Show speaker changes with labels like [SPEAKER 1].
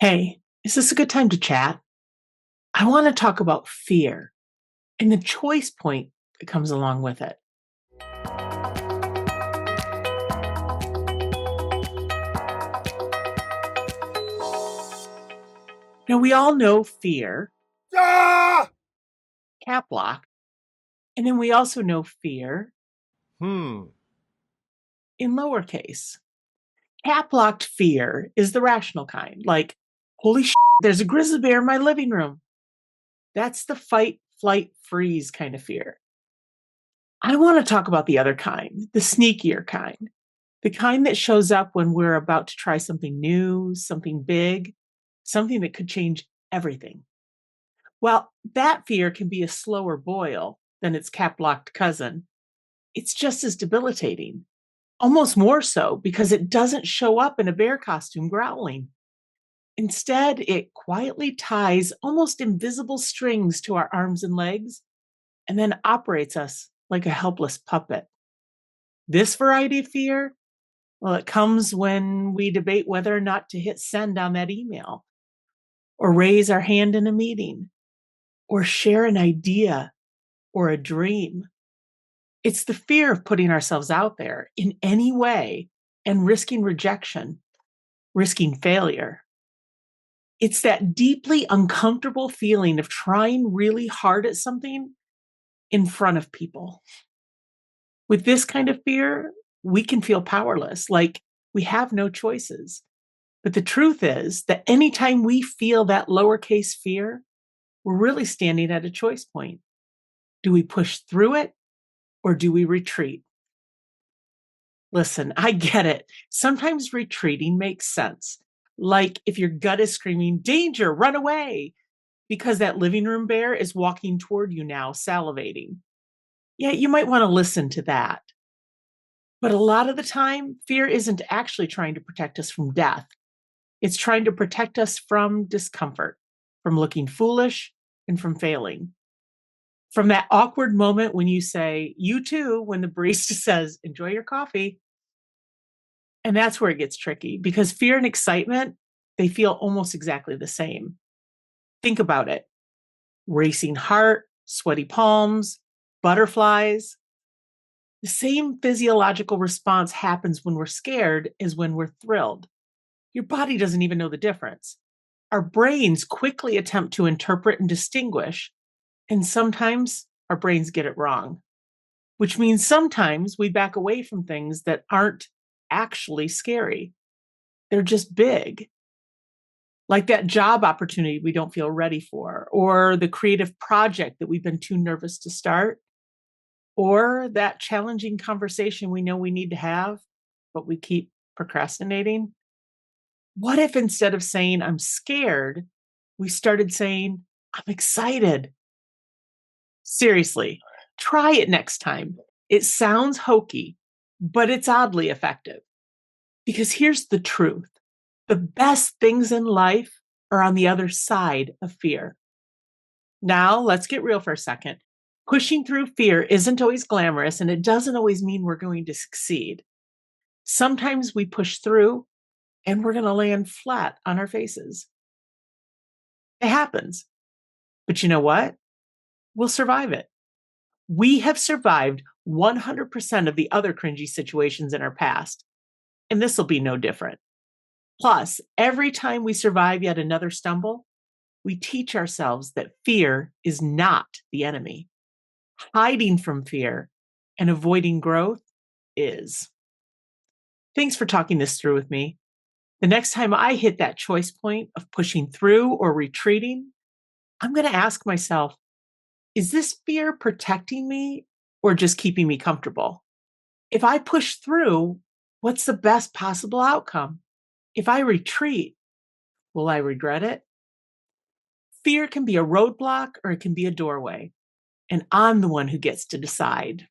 [SPEAKER 1] Hey, is this a good time to chat? I want to talk about fear and the choice point that comes along with it. Now, we all know fear,
[SPEAKER 2] Ah!
[SPEAKER 1] cap lock, and then we also know fear
[SPEAKER 2] Hmm.
[SPEAKER 1] in lowercase. Cap locked fear is the rational kind, like, holy shit, there's a grizzly bear in my living room. That's the fight, flight, freeze kind of fear. I want to talk about the other kind, the sneakier kind, the kind that shows up when we're about to try something new, something big, something that could change everything. Well, that fear can be a slower boil than its cap locked cousin. It's just as debilitating, almost more so because it doesn't show up in a bear costume growling. Instead, it quietly ties almost invisible strings to our arms and legs and then operates us like a helpless puppet. This variety of fear, well, it comes when we debate whether or not to hit send on that email, or raise our hand in a meeting, or share an idea or a dream. It's the fear of putting ourselves out there in any way and risking rejection, risking failure. It's that deeply uncomfortable feeling of trying really hard at something in front of people. With this kind of fear, we can feel powerless, like we have no choices. But the truth is that anytime we feel that lowercase fear, we're really standing at a choice point. Do we push through it or do we retreat? Listen, I get it. Sometimes retreating makes sense. Like if your gut is screaming, danger, run away, because that living room bear is walking toward you now, salivating. Yeah, you might want to listen to that. But a lot of the time, fear isn't actually trying to protect us from death. It's trying to protect us from discomfort, from looking foolish, and from failing. From that awkward moment when you say, you too, when the barista says, enjoy your coffee. And that's where it gets tricky because fear and excitement, they feel almost exactly the same. Think about it: racing heart, sweaty palms, butterflies. The same physiological response happens when we're scared as when we're thrilled. Your body doesn't even know the difference. Our brains quickly attempt to interpret and distinguish, and sometimes our brains get it wrong, which means sometimes we back away from things that aren't actually scary. They're just big, like that job opportunity we don't feel ready for, or the creative project that we've been too nervous to start, or that challenging conversation we know we need to have, but we keep procrastinating. What if instead of saying, I'm scared, we started saying, I'm excited? Seriously, try it next time. It sounds hokey, but it's oddly effective. Because here's the truth: the best things in life are on the other side of fear. Now, let's get real for a second. Pushing through fear isn't always glamorous, and it doesn't always mean we're going to succeed. Sometimes we push through and we're going to land flat on our faces. It happens. But you know what? We'll survive it. We have survived 100% of the other cringy situations in our past, and this will be no different. Plus, every time we survive yet another stumble, we teach ourselves that fear is not the enemy. Hiding from fear and avoiding growth is. Thanks for talking this through with me. The next time I hit that choice point of pushing through or retreating, I'm going to ask myself, is this fear protecting me or just keeping me comfortable? If I push through, what's the best possible outcome? If I retreat, will I regret it? Fear can be a roadblock or it can be a doorway, and I'm the one who gets to decide.